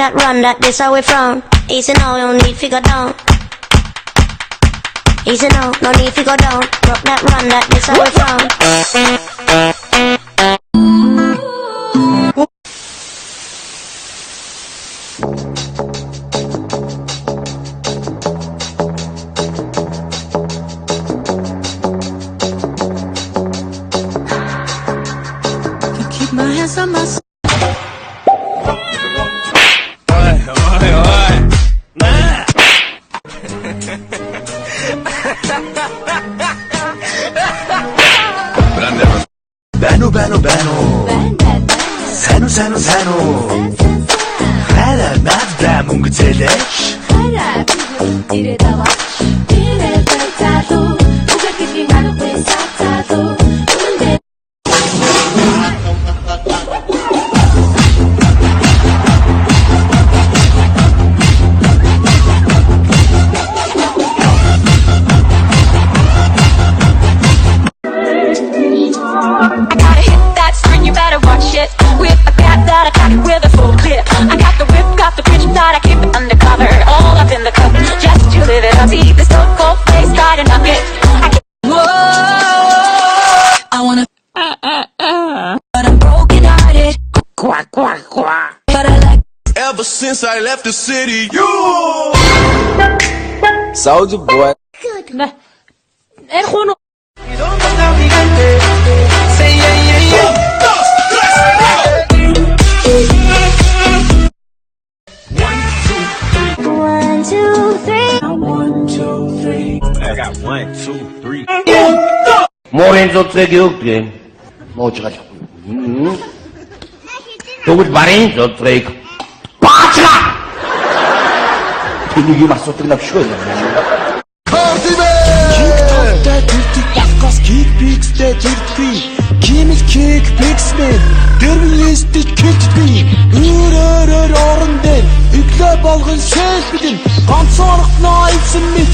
that run, that this how we from. Easy now, no need to go down. Easy now, no need to go down. Rock that run, that this how we from. Keep my hands on my Bano Sano Hala madda mөнгө зэлээч 이래다 와 이래다 타도 누가 그리 나를 왜 사타도 with a full clip. I got the whip, got the bitch, but I keep it undercover. All up in the cup, just to live it up. See this stone cold face starting up it. Whoa, I wanna, but I'm broken hearted. Quack, quack, quack. But I like. Ever since I left the city, you. Soldier boy. 네, 에코노. Say yeah. 1, 2, 3. 1, 2, 3. I got 1, 2, 3. Morenzo Tregioke. Mocha. Togut Marenzo Treg. Pacha! Pinigi masuk dalam show. Kickbixтэй зэрдгүй Kimmel kick pixman Дэрвэлэстэй китби Өөрөөр орон дээр Өглөө болгон селфидэн Ганцаарх найсан мэт